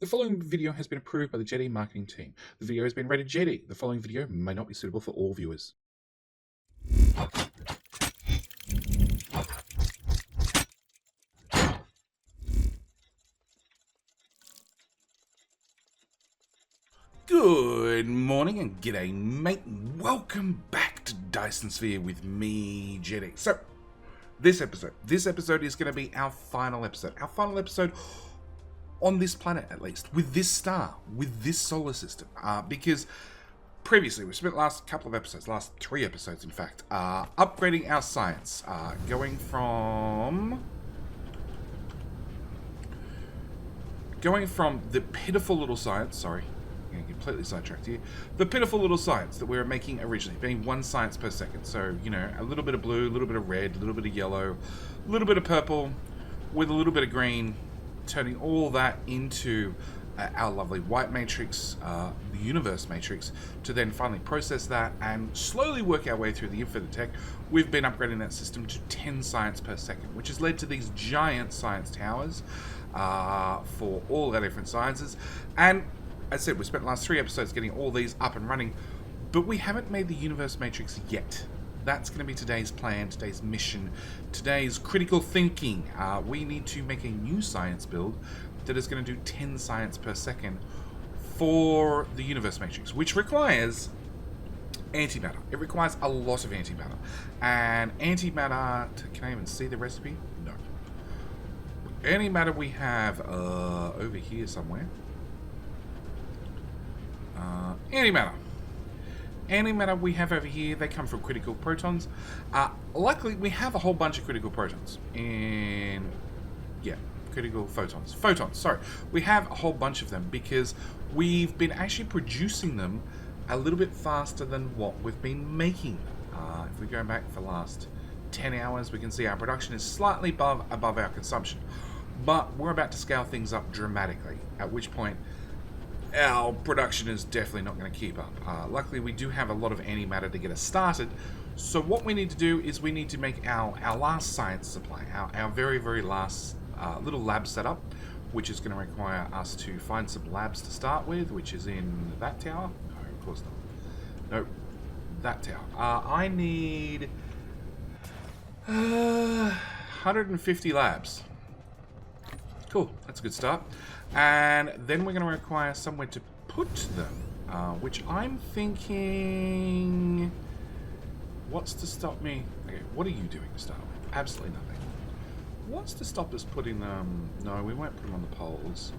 The following video has been approved by the JD marketing team. The video has been rated JD. The following video may not be suitable for all viewers. Good morning and g'day, mate. Welcome back to Dyson Sphere with me, JD. So, this episode is going to be our final episode. Our final episode on this planet, at least, with this star, with this solar system. Because previously, we spent the last couple of episodes, last 3 episodes, in fact, upgrading our science. Going from the pitiful little science, sorry, I'm getting completely sidetracked here. The pitiful little science that we were making originally, being 1 science per second. So, you know, a little bit of blue, a little bit of red, a little bit of yellow, a little bit of purple, with a little bit of green, turning all that into our lovely white matrix, the universe matrix, to then finally process that and slowly work our way through the infinite tech. We've been upgrading that system to 10 science per second, which has led to these giant science towers for all our different sciences. And as I said, we spent the last 3 episodes getting all these up and running, but we haven't made the universe matrix yet. That's going to be today's plan, today's mission, today's critical thinking. We need to make a new science build that is going to do 10 science per second for the universe matrix, which requires antimatter. It requires a lot of antimatter. And antimatter, can I even see the recipe? No. Antimatter we have over here somewhere. Antimatter we have over here, they come from critical protons. Luckily, we have a whole bunch of critical protons critical photons. Sorry. We have a whole bunch of them because we've been actually producing them a little bit faster than what we've been making them. If we go back for the last 10 hours, we can see our production is slightly above our consumption. But we're about to scale things up dramatically, at which point our production is definitely not going to keep up. Luckily, we do have a lot of antimatter to get us started. So what we need to do is we need to make our last science supply, our very, very last little lab setup, which is going to require us to find some labs to start with, which is in that tower. No, of course not. No, that tower. I need 150 labs. Cool, that's a good start. And then we're going to require somewhere to put them, which I'm thinking... What's to stop me? Okay, what are you doing to start with? Absolutely nothing. What's to stop us putting them... No, we won't put them on the poles.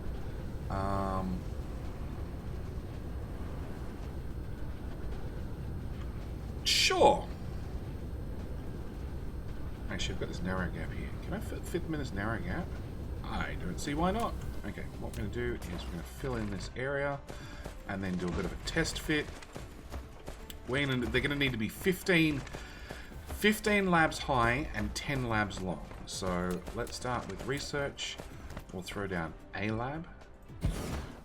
Sure. Actually, I've got this narrow gap here. Can I fit them in this narrow gap? I don't see why not. Okay, what we're going to do is we're going to fill in this area and then do a bit of a test fit. They're going to need to be 15 labs high and 10 labs long. So let's start with research. We'll throw down a lab.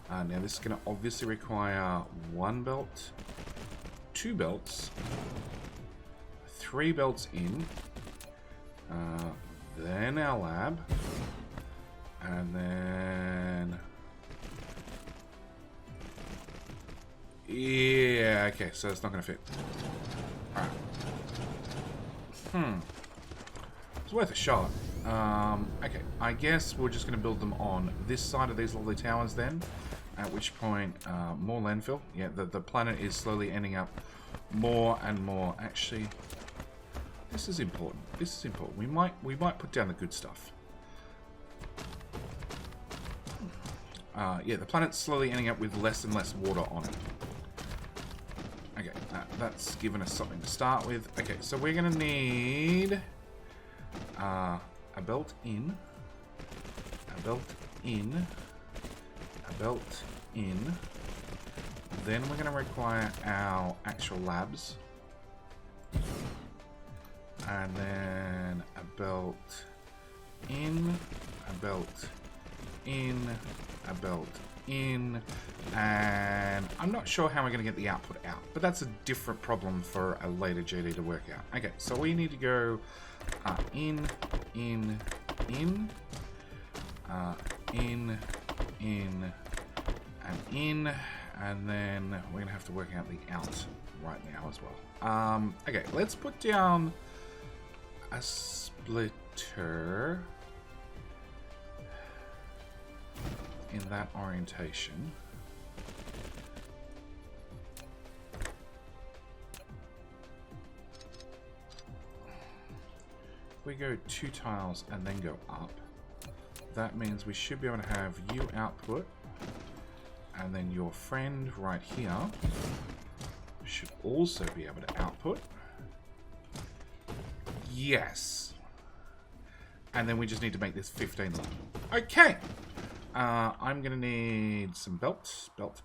Now this is going to obviously require 1 belt, 2 belts, 3 belts in, then our lab. And then... Yeah, okay, so it's not going to fit. Alright. It's worth a shot. Okay, I guess we're just going to build them on this side of these lovely towers then. At which point, more landfill. Yeah, the planet is slowly ending up more and more. Actually, this is important. This is important. We might put down the good stuff. Yeah, the planet's slowly ending up with less and less water on it. Okay, that's given us something to start with. Okay, so we're going to need a belt in, a belt in, a belt in. Then we're going to require our actual labs. And then a belt in, a belt in, a belt in, and I'm not sure how we're going to get the output out, but that's a different problem for a later JD to work out. Okay, so we need to go in, in, and in, and then we're going to have to work out the out right now as well. Okay, let's put down a splitter in that orientation. If we go 2 tiles and then go up, that means we should be able to have you output, and then your friend right here should also be able to output. Yes. And then we just need to make this 15 long. Okay. I'm going to need some belts. Belt.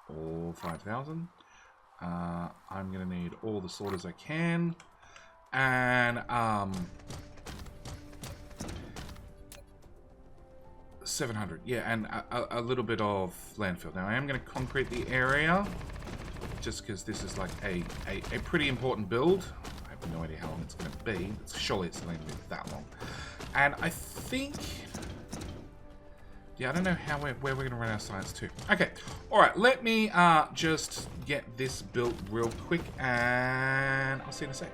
All 5,000. I'm going to need all the sorters I can. And 700. Yeah, and a little bit of landfill. Now I am going to concrete the area, just because this is like a pretty important build. I have no idea how long it's going to be. Surely it's going to be that long. And I think, yeah, I don't know where we're going to run our science to. Okay, all right. Let me just get this built real quick, and I'll see you in a sec.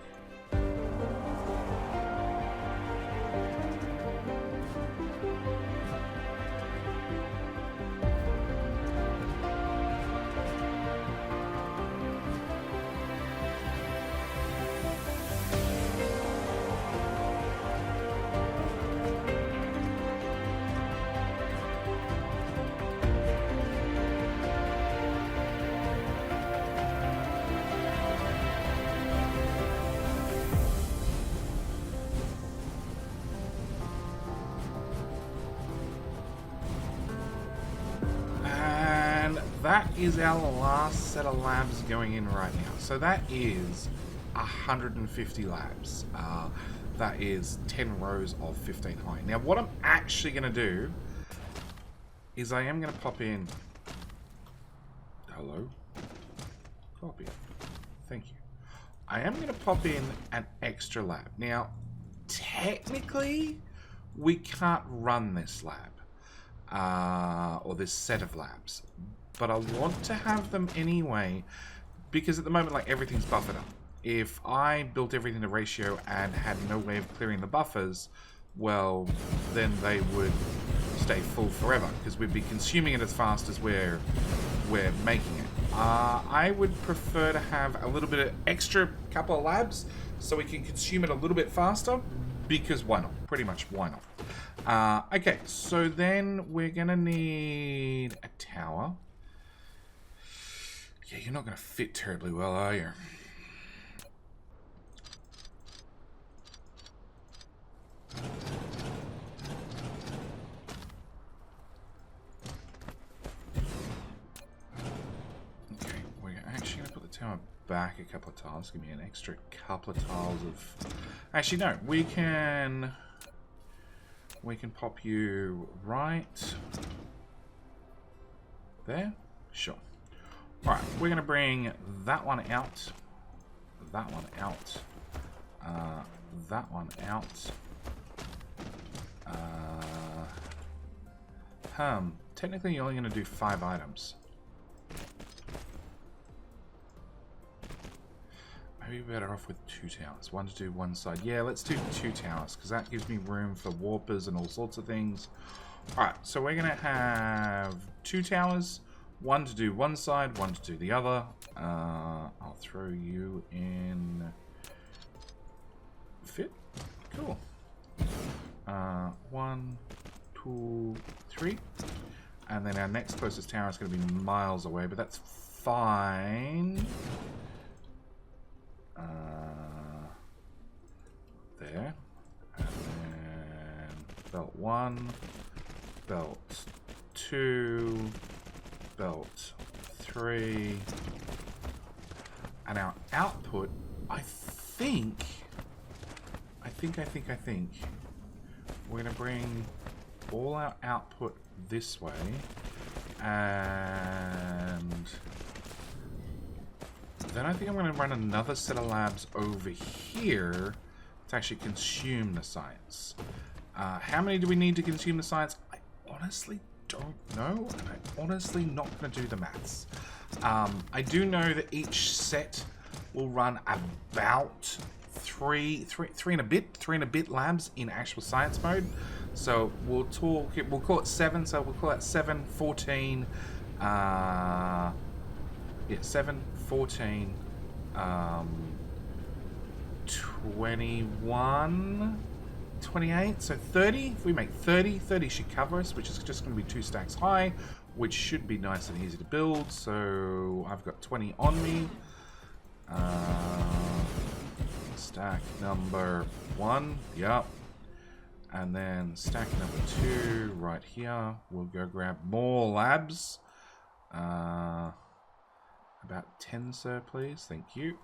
That is our last set of labs going in right now. So that is 150 labs. That is 10 rows of 15 high. Now what I'm actually going to do is I am going to pop in... Hello? Copy. Thank you. I am going to pop in an extra lab. Now, technically, we can't run this lab. Or this set of labs. But I want to have them anyway, because at the moment, like, everything's buffered up. If I built everything to ratio and had no way of clearing the buffers, well, then they would stay full forever, because we'd be consuming it as fast as we're making it. I would prefer to have a little bit of extra couple of labs so we can consume it a little bit faster, because why not? Pretty much, why not? Okay, so then we're going to need a tower. Yeah, you're not going to fit terribly well, are you? Okay, we're actually going to put the tower back a couple of tiles. Give me an extra couple of tiles of... Actually, no, we can pop you right there. Sure. Alright, we're going to bring that one out, that one out, that one out. Technically you're only going to do 5 items. Maybe we're better off with 2 towers. One to do one side. Yeah, let's do 2 towers, because that gives me room for warpers and all sorts of things. Alright, so we're going to have 2 towers. One to do one side, one to do the other. I'll throw you in. Fit? Cool. 1, 2, 3. And then our next closest tower is going to be miles away, but that's fine. There. And then belt 1, belt 2. Belt 3, and our output, I think we're gonna bring all our output this way, and then I think I'm gonna run another set of labs over here to actually consume the science. How many do we need to consume the science? I honestly don't know, and I'm honestly not going to do the maths. I do know that each set will run about three and a bit labs in actual science mode. So we'll call it 7, so we'll call it 7, 14, 7, 14, 21, 28, so 30. If we make 30 should cover us, which is just going to be 2 stacks high, which should be nice and easy to build. So I've got 20 on me. Stack number 1, yep. And then stack number 2 right here. We'll go grab more labs. About 10, sir, please. Thank you.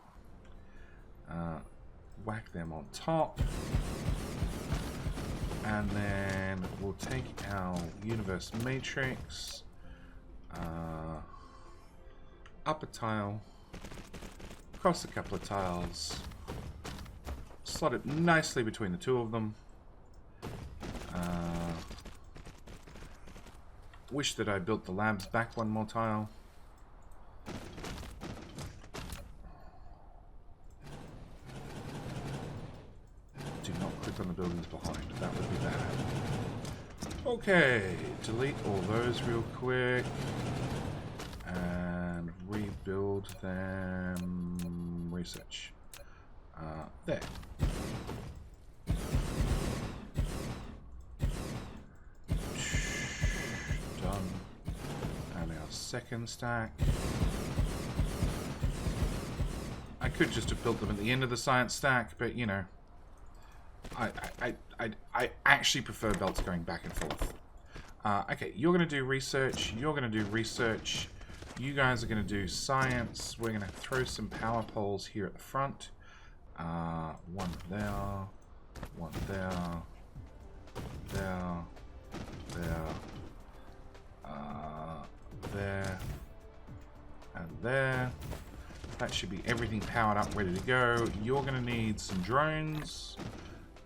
Whack them on top. And then we'll take our universe matrix. Up a tile. Across a couple of tiles. Slot it nicely between the 2 of them. Wish that I built the labs back 1 more tile. Do not click on the buildings behind. That would be bad. Okay, delete all those real quick. And rebuild them. Research. There. Done. And our second stack. I could just have built them at the end of the science stack, but you know, I actually prefer belts going back and forth. Okay, you're going to do research. You're going to do research. You guys are going to do science. We're going to throw some power poles here at the front. 1 there, 1 there, there, there, and there. That should be everything powered up, ready to go. You're going to need some drones.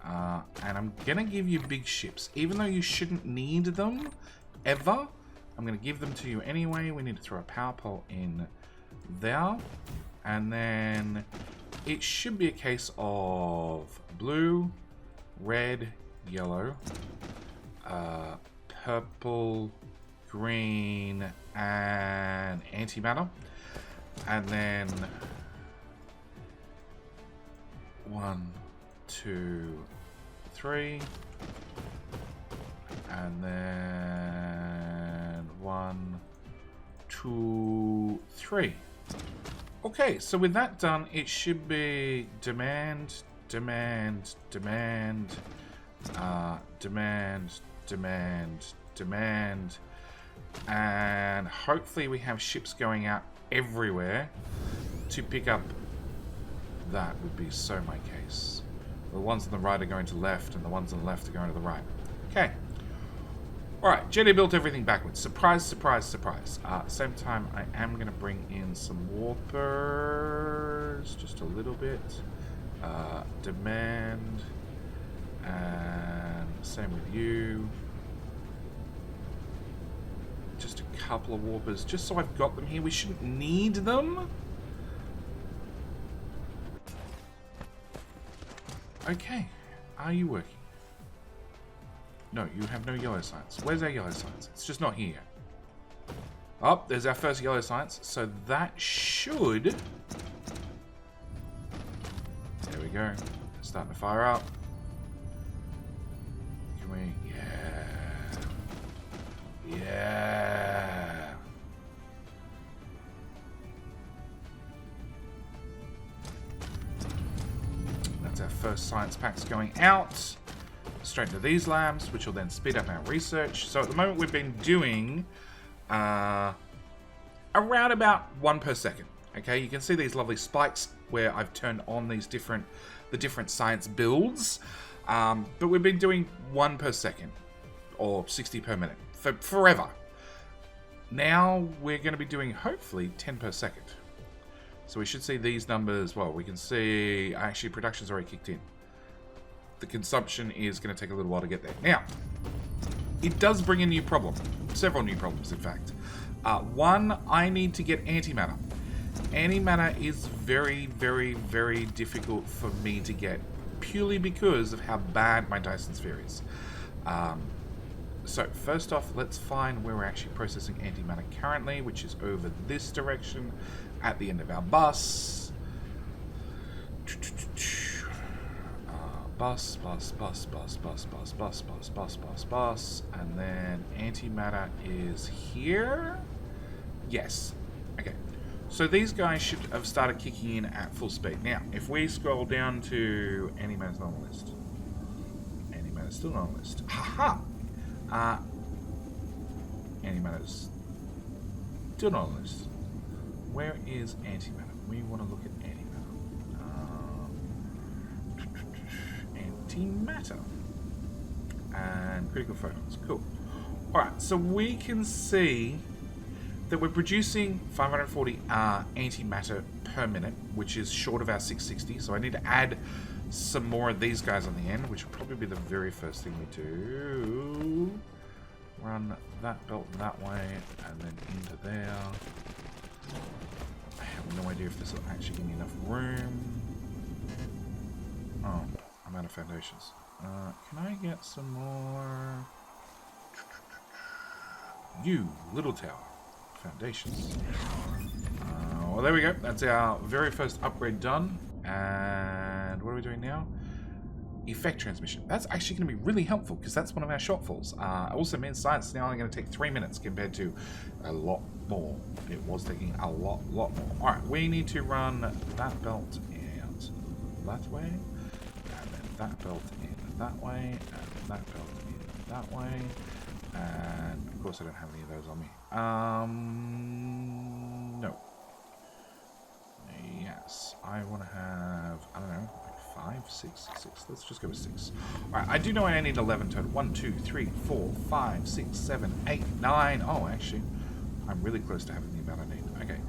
And I'm going to give you big ships. Even though you shouldn't need them, ever, I'm going to give them to you anyway. We need to throw a power pole in there. And then it should be a case of blue, red, yellow, purple, green, and antimatter. And then 1, 2, 3. And then 1, 2, 3. Okay, so with that done, it should be demand, demand, demand, demand, demand, demand, and hopefully we have ships going out everywhere to pick up. That would be so my case. The ones on the right are going to left, and the ones on the left are going to the right. Okay. Alright, Jenny built everything backwards. Surprise, surprise, surprise. At the same time, I am going to bring in some warpers. Just a little bit. Demand. And same with you. Just a couple of warpers. Just so I've got them here. We shouldn't need them. Okay. Are you working? No, you have no yellow science. Where's our yellow science? It's just not here. Oh, there's our first yellow science. So that should... There we go. It's starting to fire up. Can we... Yeah. Yeah. That's our first science packs going out. Straight to these labs, which will then speed up our research. So at the moment we've been doing around about 1 per second. Okay, you can see these lovely spikes where I've turned on these different science builds. But we've been doing 1 per second or 60 per minute for forever. Now we're going to be doing hopefully 10 per second. So we should see these numbers. Well, we can see actually production's already kicked in. the consumption is going to take a little while to get there. Now, it does bring a new problem. Several new problems, in fact. One, I need to get antimatter. Antimatter is very, very, very difficult for me to get, purely because of how bad my Dyson Sphere is. So first off, let's find where we're actually processing antimatter currently, which is over this direction at the end of our bus. Bus, and then antimatter is here. Yes. Okay. So these guys should have started kicking in at full speed. Now, if we scroll down to antimatter's not on the list. Antimatter's still not on the list. Haha! Antimatter's still not on the list. Where is antimatter? We want to look at antimatter. Antimatter. And critical photons. Cool. Alright, so we can see that we're producing 540 antimatter per minute, which is short of our 660. So I need to add some more of these guys on the end, which will probably be the very first thing we do. Run that belt that way, and then into there. I have no idea if this will actually give me enough room. Oh, I'm out of foundations. Can I get some more? You, little tower. Foundations. Well, there we go. That's our very first upgrade done. And what are we doing now? Effect transmission. That's actually going to be really helpful because that's one of our shortfalls. Also means science is now only going to take 3 minutes compared to a lot more. It was taking a lot more. Alright, we need to run that belt out that way, and then that belt in that way, and that belt in that way. And of course I don't have any of those on me. No. Yes, I want to have, I don't know, like 5, 6. Let's just go with 6. Alright, I do know I need 11 total. 1, 2, 3, 4, 5, 6, 7, 8, 9. Oh, actually, I'm really close to having the amount I need. Okay.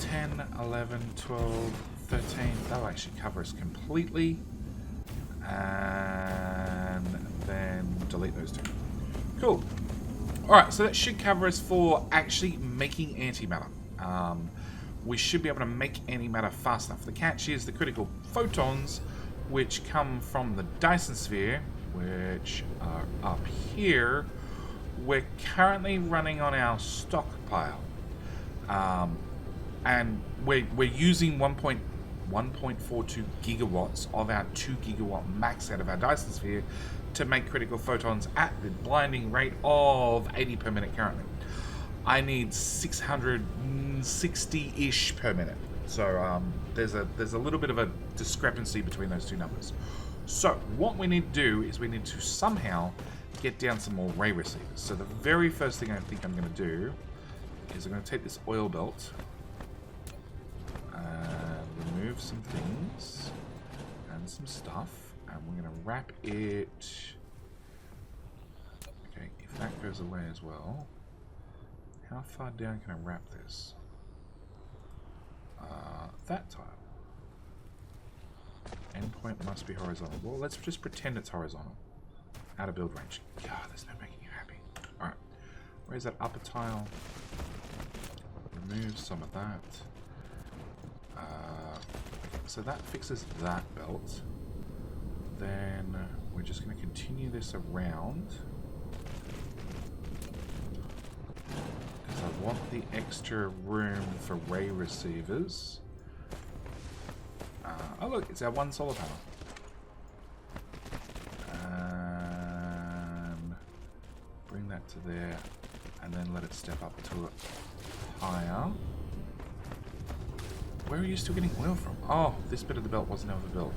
10, 11, 12, 13. That'll actually cover us completely. And then delete those two. Cool. Alright, so that should cover us for actually making antimatter. We should be able to make antimatter fast enough. The catch is the critical photons, which come from the Dyson Sphere, which are up here. We're currently running on our stockpile. And we're using 1.42 gigawatts of our 2 gigawatt max out of our Dyson Sphere to make critical photons at the blinding rate of 80 per minute currently. I need 660-ish per minute. So there's a little bit of a discrepancy between those two numbers. So what we need to do is we need to somehow get down some more ray receivers. So the very first thing I think I'm going to do is I'm going to take this oil belt and remove some things and some stuff, and we're going to wrap it. Okay, if that goes away as well, how far down can I wrap this? That tile. Endpoint must be horizontal. Well, let's just pretend it's horizontal. Out of build range. God, there's no making you happy. Alright. Where's that upper tile? Remove some of that. So that fixes that belt. Then we're just going to continue this around. Because I want the extra room for ray receivers. Oh look, it's our one solar panel. And bring that to there, and then let it step up to it higher. Where are you still getting oil from? Oh, this bit of the belt wasn't ever built.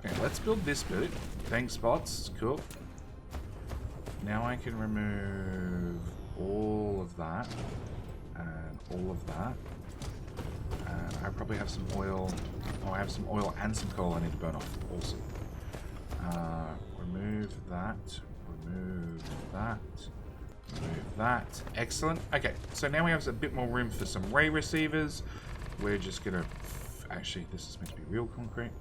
Okay, let's build this bit. Thanks, bots. Cool. Now I can remove all of that and all of that. And I probably have some oil. Oh, I have some oil and some coal I need to burn off. Awesome. Remove that. Remove that. Remove that. Excellent. Okay, so now we have a bit more room for some ray receivers. We're just gonna... Actually, this is meant to be real concrete.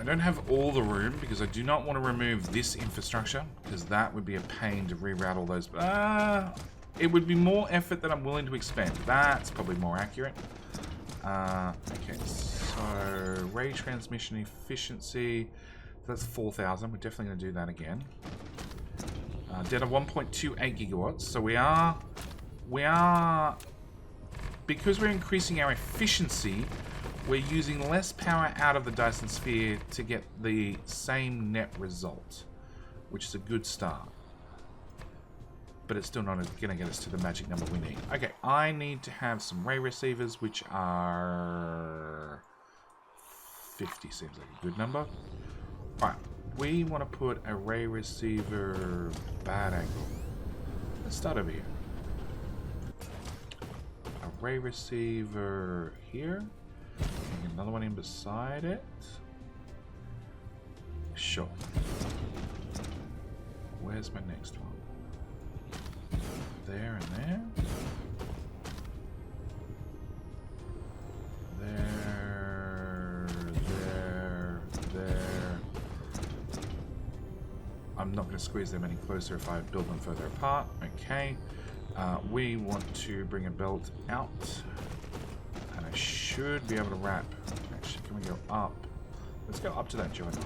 I don't have all the room because I do not want to remove this infrastructure because that would be a pain to reroute all those. It would be more effort than I'm willing to expend. That's probably more accurate. Okay, so ray transmission efficiency. That's 4,000. We're definitely going to do that again. Data 1.28 gigawatts. So we are, because we're increasing our efficiency, we're using less power out of the Dyson Sphere to get the same net result, which is a good start. But it's still not going to get us to the magic number we need. Okay, I need to have some ray receivers, which are 50 seems like a good number. Alright, we want to put a ray receiver bad angle. Let's start over here. A ray receiver here. And another one in beside it. Sure. Where's my next one? There and there. There. I'm not going to squeeze them any closer if I build them further apart. Okay. We want to bring a belt out. And I should be able to wrap. Actually, can we go up? Let's go up to that joint.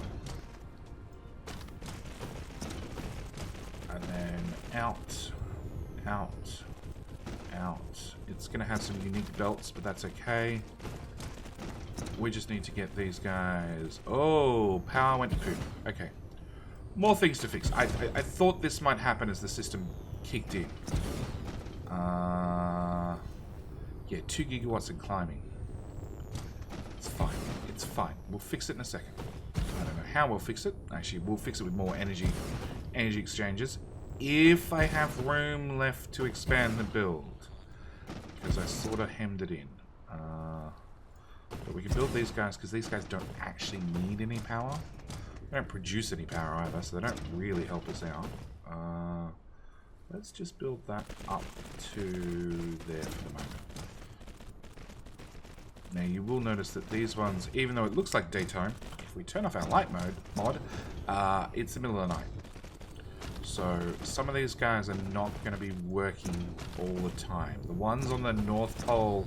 And then out. It's going to have some unique belts, but that's okay. We just need to get these guys. Oh, power went to poop. Okay. More things to fix. I thought this might happen as the system kicked in. Yeah, 2 gigawatts in climbing. It's fine. It's fine. We'll fix it in a second. I don't know how we'll fix it. Actually, we'll fix it with more energy exchanges. If I have room left to expand the build. Because I sort of hemmed it in. But we can build these guys because these guys don't actually need any power. They don't produce any power either, so they don't really help us out. Let's just build that up to there for the moment. Now you will notice that these ones, even though it looks like daytime, if we turn off our light mod, it's the middle of the night. So some of these guys are not going to be working all the time. The ones on the North Pole,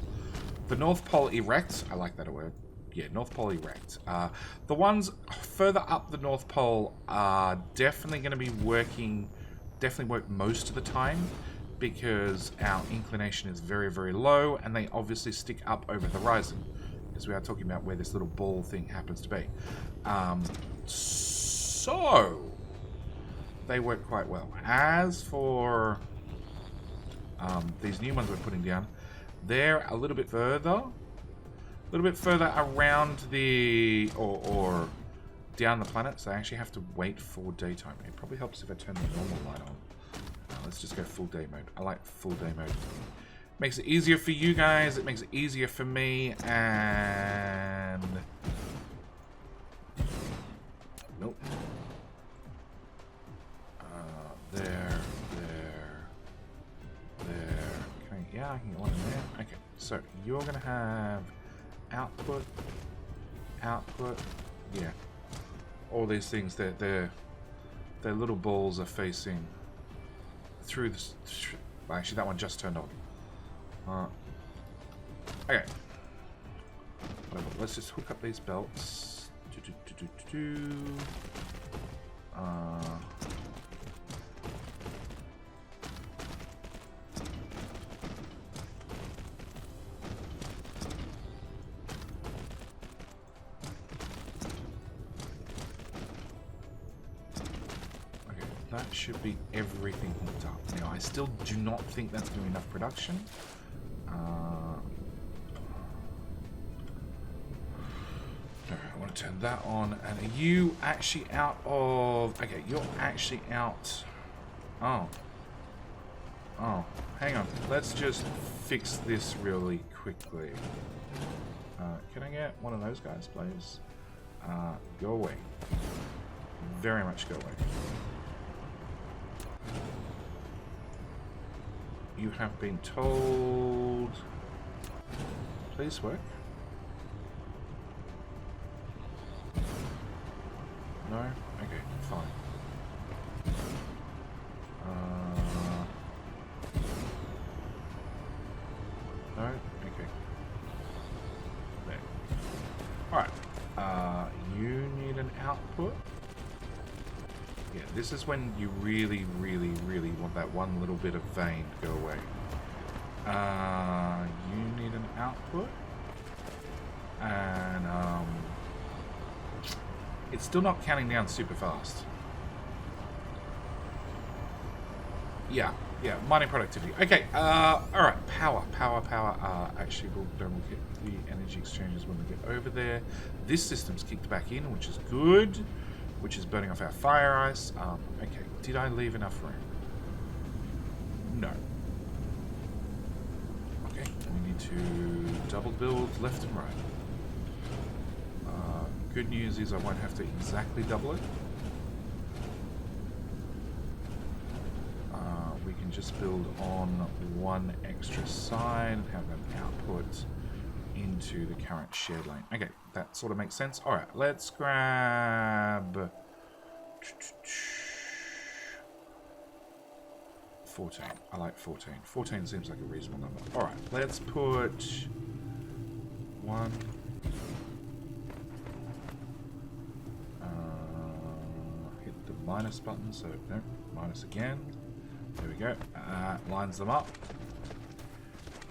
erect, I like that word. Yeah, North Pole erect. The ones further up the North Pole are definitely going to be working, definitely work most of the time because our inclination is very, very low and they obviously stick up over the horizon because we are talking about where this little ball thing happens to be. So they work quite well. As for these new ones we're putting down, they're a little bit further around the or down the planet, so I actually have to wait for daytime. It probably helps if I turn the normal light on. Let's just go full day mode. I like full day mode. Makes it easier for you guys. It makes it easier for me. And nope. There. Yeah, I can get one in there. Okay, so you're gonna have output. Yeah, all these things. Their little balls are facing through this. Actually, that one just turned on. Okay. Whatever. Let's just hook up these belts. That should be everything hooked up. Now, I still do not think that's going to be enough production. I want to turn that on. And are you actually out of... Okay, you're actually out... Oh, hang on. Let's just fix this really quickly. Can I get one of those guys, please? Go away. Very much go away. You have been told... Please work. Okay, fine. No? Okay. There. Alright. You need an output. Yeah, this is when you really, really, really want that one little bit of vein to go away. You need an output. And, it's still not counting down super fast. Yeah, mining productivity. Okay, alright, power. Actually, we'll look at the energy exchanges when we get over there. This system's kicked back in, which is good, which is burning off our fire ice. Okay, did I leave enough room? No. Okay, we need to double build left and right. Good news is I won't have to exactly double it. We can just build on one extra side and have an output into the current shared lane. Okay, that sort of makes sense. Alright, let's grab 14. I like 14. 14 seems like a reasonable number. Alright, let's put 1. Hit the minus button, so no, minus again. There we go. Lines them up.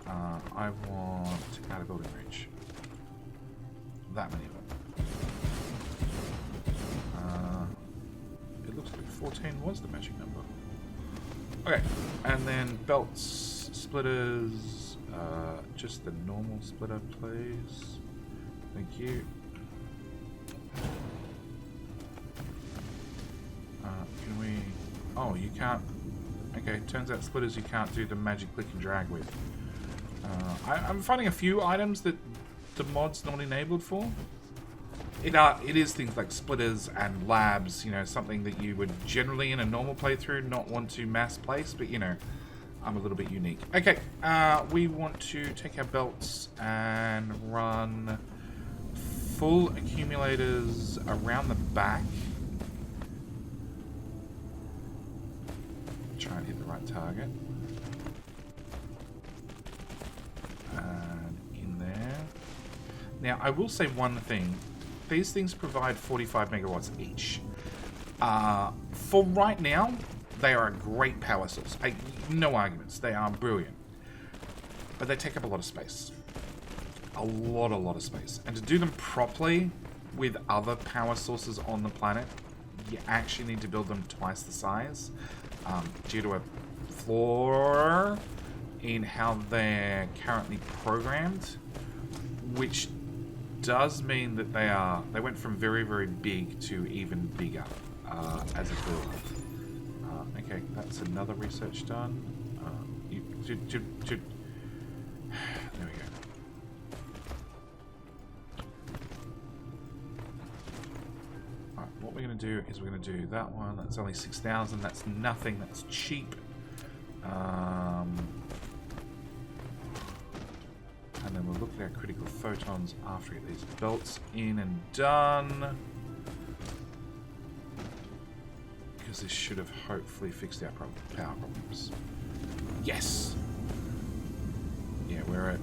I want out of building reach. That many of them. It looks like 14 was the magic number. Okay, and then belts, splitters, just the normal splitter, please. Thank you. Can we... Oh, you can't... Okay, turns out splitters you can't do the magic click and drag with. I'm finding a few items that the mod's not enabled for. It is things like splitters and labs, you know, something that you would generally in a normal playthrough not want to mass place, but you know, I'm a little bit unique. Okay, we want to take our belts and run full accumulators around the back. Try and hit the right target. And in there. Now, I will say one thing. These things provide 45 megawatts each. For right now, they are a great power source. No arguments. They are brilliant. But they take up a lot of space. A lot of space. And to do them properly with other power sources on the planet, you actually need to build them twice the size. Due to a flaw in how they're currently programmed, which does mean that they went from very, very big to even bigger as a build. Okay, that's another research done. There we go. Alright, what we're going to do is we're going to do that one. That's only 6,000. That's nothing. That's cheap. And then we'll look at our critical photons after we get these belts in and done. Because this should have hopefully fixed our power problems. Yes! Yeah, we're at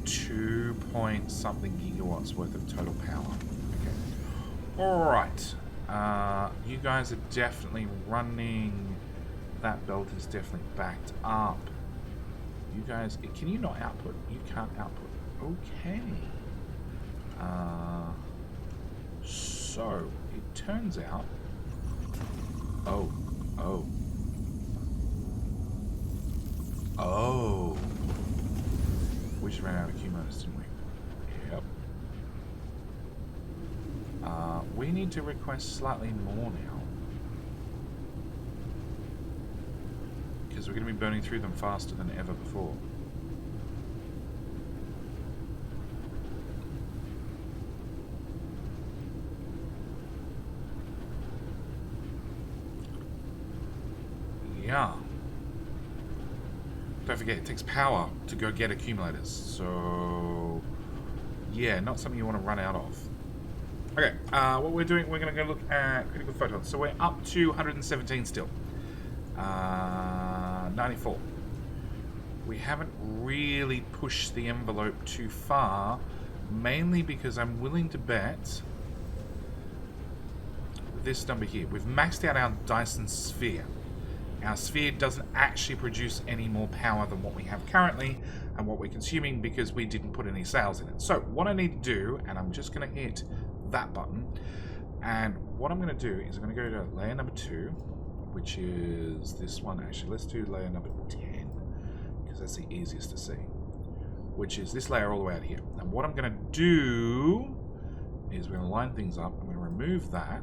2 point something gigawatts worth of total power. Okay. Alright. You guys are definitely running. That belt is definitely backed up. You guys, can you not output? You can't output. Okay. So, it turns out... Oh. We just ran out of accumulators, didn't we? Yep. We need to request slightly more now. Because we're going to be burning through them faster than ever before. Yeah. Don't forget, it takes power to go get accumulators. So, yeah, not something you want to run out of. Okay, what we're doing, we're going to go look at critical photons. So we're up to 117 still. 94. We haven't really pushed the envelope too far, mainly because I'm willing to bet this number here. We've maxed out our Dyson Sphere. Our sphere doesn't actually produce any more power than what we have currently and what we're consuming because we didn't put any cells in it. So what I need to do, and I'm just going to hit that button, and what I'm going to do is I'm going to go to layer number 2, which is this one. Actually, let's do layer number 10 because that's the easiest to see, which is this layer all the way out here. And what I'm going to do is we're going to line things up. I'm going to remove that,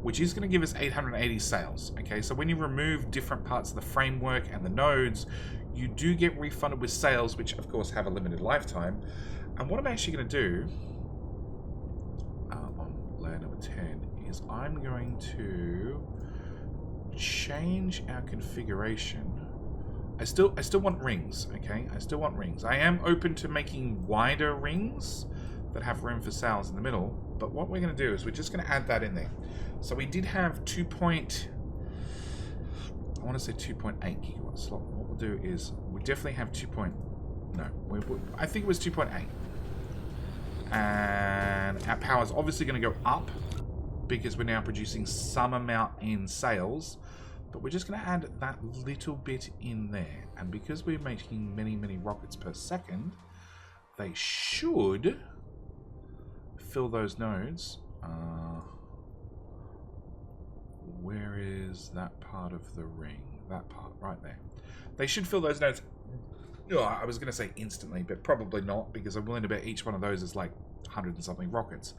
which is going to give us 880 sails. Okay, so when you remove different parts of the framework and the nodes, you do get refunded with sails, which of course have a limited lifetime. And what I'm actually going to do on layer number 10 is I'm going to change our configuration. I still want rings, okay? I still want rings. I am open to making wider rings that have room for sails in the middle, but what we're going to do is we're just going to add that in there. So we did have 2.8 gigawatts. What we'll do is we definitely have I think it was 2.8. And our power is obviously going to go up because we're now producing some amount in sails, but we're just going to add that little bit in there. And because we're making many rockets per second, they should fill those nodes. Where is that part of the ring? That part right there. They should fill those nodes. Oh, I was going to say instantly, but probably not, because I'm willing to bet each one of those is like 100 and something rockets.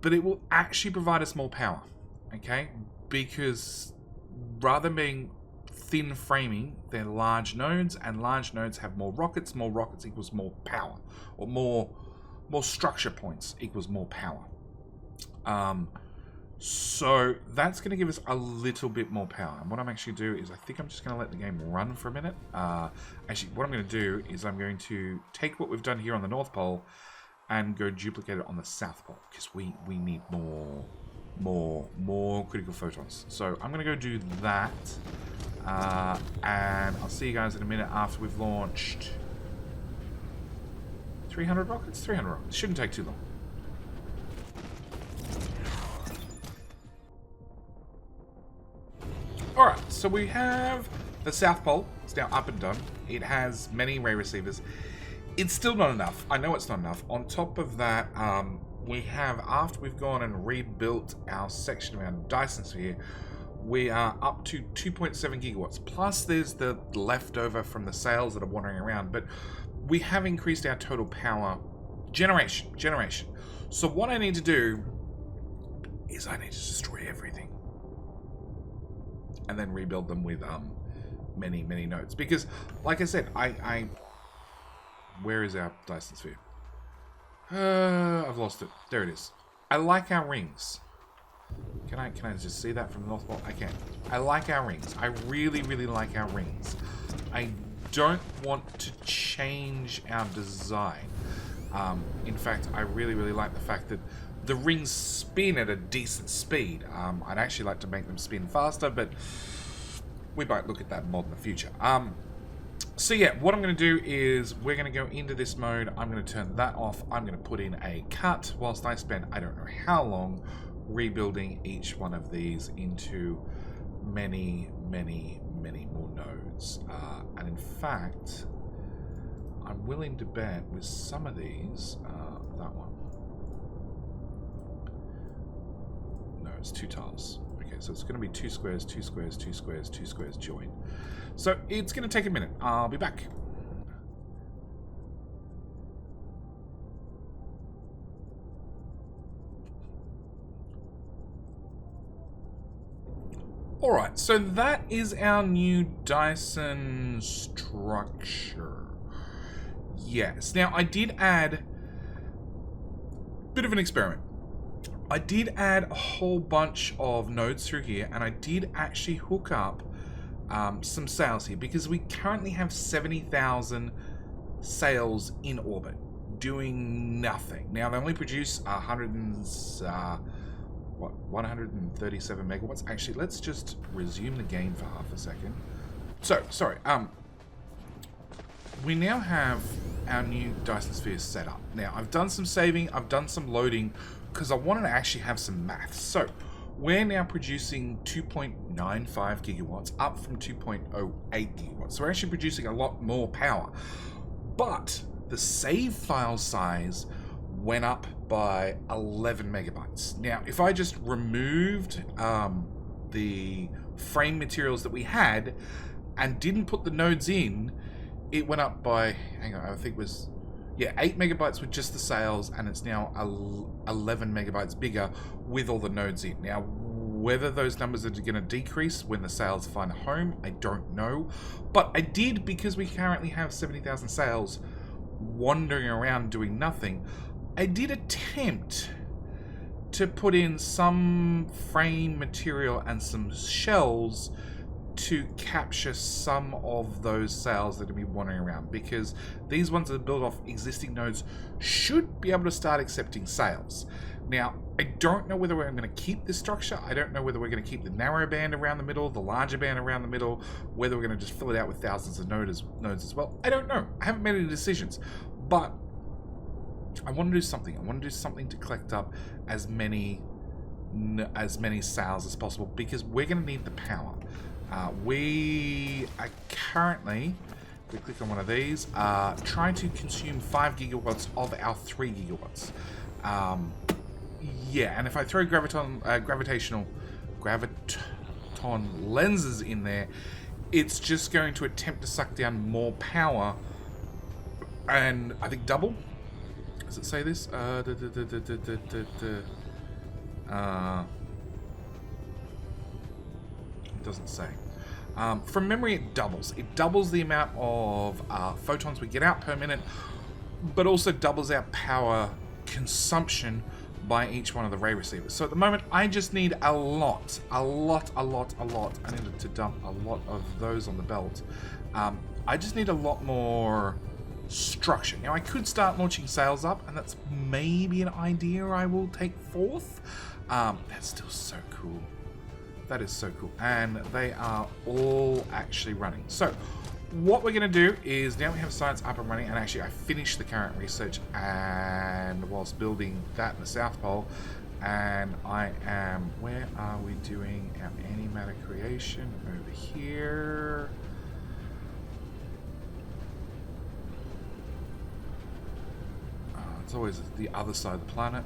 But it will actually provide us more power, okay? Because rather than being thin framing, they're large nodes, and large nodes have more rockets. More rockets equals more power, or more structure points equals more power. So that's going to give us a little bit more power. And what I'm actually going to do is I think I'm just going to let the game run for a minute. Actually, what I'm going to do is I'm going to take what we've done here on the North Pole and go duplicate it on the South Pole, because we need more critical photons. So I'm going to go do that. And I'll see you guys in a minute after we've launched 300 rockets? 300 rockets. Shouldn't take too long. Alright, so we have the South Pole. It's now up and done. It has many ray receivers. It's still not enough. I know it's not enough. On top of that, we have, after we've gone and rebuilt our section around Dyson Sphere, we are up to 2.7 gigawatts. Plus there's the leftover from the sails that are wandering around. But we have increased our total power generation. So what I need to do is I need to destroy everything. And then rebuild them with many nodes. Because, like I said, where is our Dyson Sphere? I've lost it. There it is. I like our rings. Can I just see that from the North Pole? I can. I like our rings. I really like our rings. I don't want to change our design. In fact, I really like the fact that the rings spin at a decent speed. I'd actually like to make them spin faster, but we might look at that mod in the future. So yeah, what I'm going to do is we're going to go into this mode. I'm going to turn that off. I'm going to put in a cut whilst I spend I don't know how long rebuilding each one of these into many more nodes. And in fact, I'm willing to bet with some of these, that one. No, it's 2 tiles. Okay, so it's going to be 2 squares, 2 squares, 2 squares, 2 squares join. So it's going to take a minute. I'll be back. Alright, so that is our new Dyson structure. Yes. Now, I did add a bit of an experiment. I did add a whole bunch of nodes through here, and I did actually hook up some sails here, because we currently have 70,000 sails in orbit. doing nothing. Now, they only produce 137 megawatts. Actually, let's just resume the game for half a second. So, sorry, we now have our new Dyson Sphere set up. Now, I've done some saving, I've done some loading, because I wanted to actually have some math. So, we're now producing 2.95 gigawatts, up from 2.08 gigawatts. So we're actually producing a lot more power. But the save file size went up by 11 megabytes. Now, if I just removed the frame materials that we had and didn't put the nodes in, it went up by, hang on, I think it was, yeah, 8 megabytes with just the sales, and it's now 11 megabytes bigger with all the nodes in. Now, whether those numbers are going to decrease when the sales find a home, I don't know. But I did, because we currently have 70,000 sales wandering around doing nothing, I did attempt to put in some frame material and some shells to capture some of those sales that are be wandering around, because these ones that are built off existing nodes should be able to start accepting sales. Now, I don't know whether I'm going to keep this structure. I don't know whether we're going to keep the narrow band around the middle, the larger band around the middle, whether we're going to just fill it out with thousands of nodes as well. I don't know. I haven't made any decisions, but I want to do something. I want to do something to collect up as many sales as possible, because we're going to need the power. We are currently, if we click on one of these, trying to consume 5 gigawatts of our 3 gigawatts. Yeah, and if I throw graviton lenses in there, it's just going to attempt to suck down more power, and I think double. Does it say this? It doesn't say. From memory, it doubles. It doubles the amount of photons we get out per minute, but also doubles our power consumption by each one of the ray receivers. So at the moment, I just need a lot. I needed to dump a lot of those on the belt. I just need a lot more structure. Now, I could start launching sales up, and that's maybe an idea I will take forth. That's still so cool. That is so cool. And they are all actually running. So what we're going to do is, now we have science up and running, and actually I finished the current research and whilst building that in the South Pole, and I am, where are we doing our antimatter creation? Over here. It's always the other side of the planet.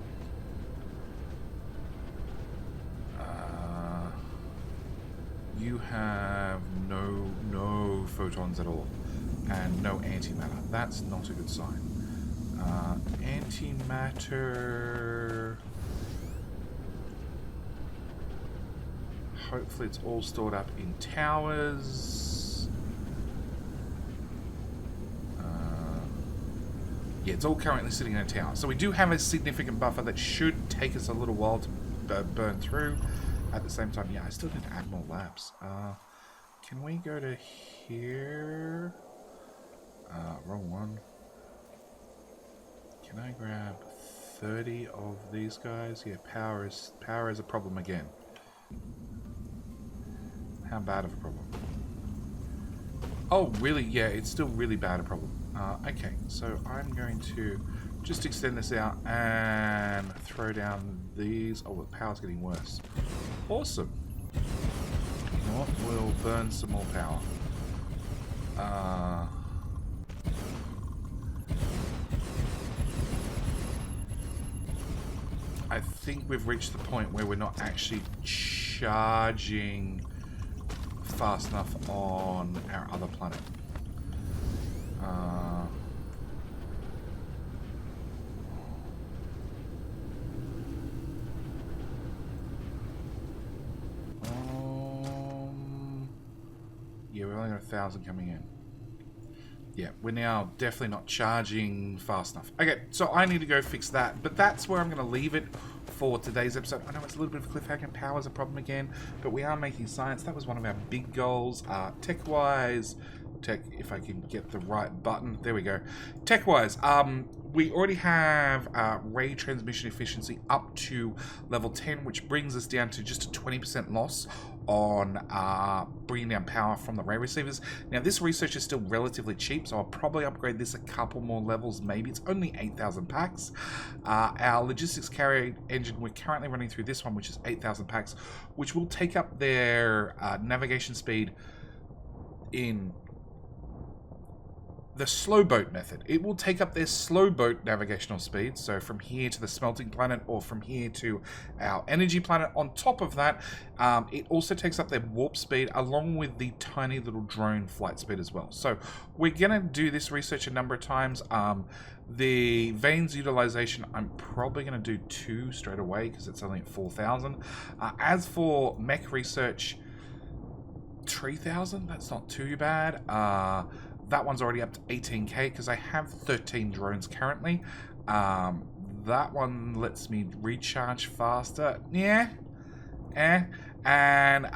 You have no photons at all, and no antimatter. That's not a good sign. Antimatter. Hopefully it's all stored up in towers. Yeah, it's all currently sitting in a tower. So we do have a significant buffer that should take us a little while to burn through. At the same time, yeah, I still need to add more labs. Can we go to here? Wrong one. Can I grab 30 of these guys? Yeah, power is a problem again. How bad of a problem? Oh, really? Yeah, it's still really bad a problem. Okay, so I'm going to just extend this out and throw down these. Oh, the power's getting worse. Awesome. You know what? We'll burn some more power. I think we've reached the point where we're not actually charging fast enough on our other planet. Yeah, we've only got 1,000 coming in. Yeah, we're now definitely not charging fast enough. Okay, so I need to go fix that, but that's where I'm going to leave it for today's episode. I know it's a little bit of a cliffhanger, power's a problem again, but we are making science. That was one of our big goals, tech-wise, tech, if I can get the right button. There we go. Tech-wise, we already have ray transmission efficiency up to level 10, which brings us down to just a 20% loss on bringing down power from the ray receivers. Now, this research is still relatively cheap, so I'll probably upgrade this a couple more levels. Maybe it's only 8,000 packs. Our logistics carrier engine, we're currently running through this one, which is 8,000 packs, which will take up their navigation speed in the slow boat method. It will take up their slow boat navigational speed, so from here to the smelting planet or from here to our energy planet. On top of that, it also takes up their warp speed along with the tiny little drone flight speed as well. So we're gonna do this research a number of times. The veins utilization, I'm probably going to do 2 straight away because it's only at 4,000. As for mech research, 3,000, that's not too bad. That one's already up to 18k because I have 13 drones currently. That one lets me recharge faster. Yeah. And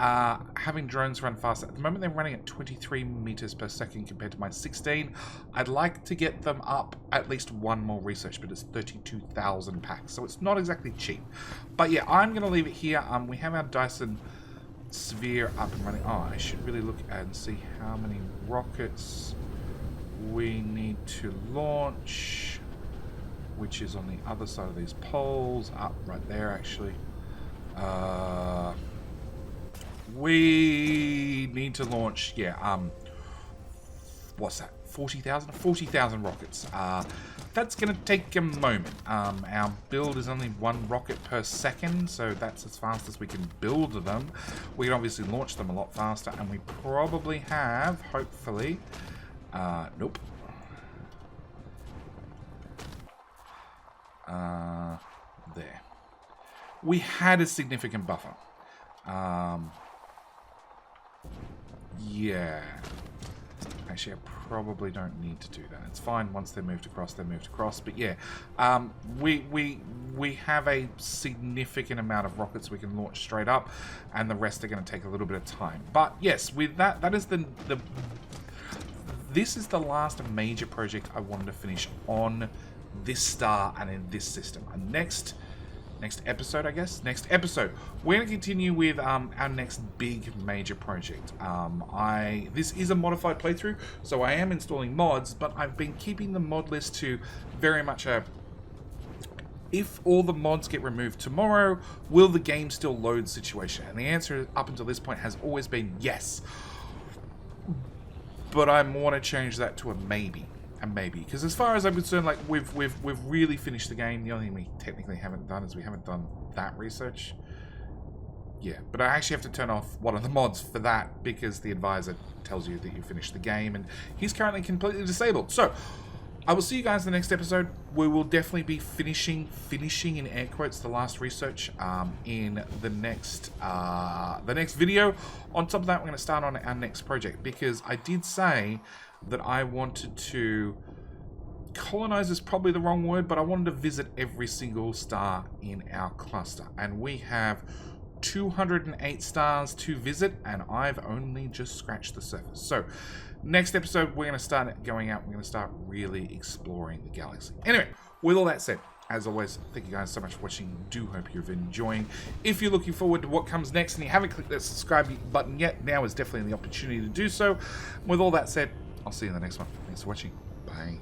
having drones run faster. At the moment, they're running at 23 meters per second compared to my 16. I'd like to get them up at least one more research, but it's 32,000 packs, so it's not exactly cheap. But yeah, I'm going to leave it here. We have our Dyson Sphere up and running. Oh, I should really look and see how many rockets we need to launch, which is on the other side of these poles. Up right there, actually. We need to launch, what's that, 40,000? 40,000 rockets. That's going to take a moment. Our build is only 1 rocket per second, so that's as fast as we can build them. We can obviously launch them a lot faster, and we probably have, hopefully, nope. There. We had a significant buffer. Yeah. Actually, I probably don't need to do that. It's fine. Once they're moved across, they're moved across. But yeah, we have a significant amount of rockets we can launch straight up, and the rest are going to take a little bit of time. But yes, with that, that is this is the last major project I wanted to finish on this star and in this system. And next episode, I guess. Next episode, we're going to continue with our next big major project. This is a modified playthrough, so I am installing mods, but I've been keeping the mod list to very much a, if all the mods get removed tomorrow, will the game still load situation? And the answer up until this point has always been yes. But I want to change that to a maybe. Because as far as I'm concerned, like we've really finished the game. The only thing we technically haven't done is we haven't done that research. Yeah, but I actually have to turn off one of the mods for that because the advisor tells you that you finished the game, and he's currently completely disabled. So I will see you guys in the next episode. We will definitely be finishing in air quotes the last research in the next video. On top of that, we're going to start on our next project because I did say that I wanted to colonize is probably the wrong word, but I wanted to visit every single star in our cluster, and we have 208 stars to visit, and I've only just scratched the surface. So next episode, we're going to start going out. We're going to start really exploring the galaxy. Anyway, with all that said, as always, thank you guys so much for watching. Do hope you've been enjoying. If you're looking forward to what comes next and you haven't clicked that subscribe button yet, now is definitely the opportunity to do so. With all that said, I'll see you in the next one. Thanks for watching. Bye.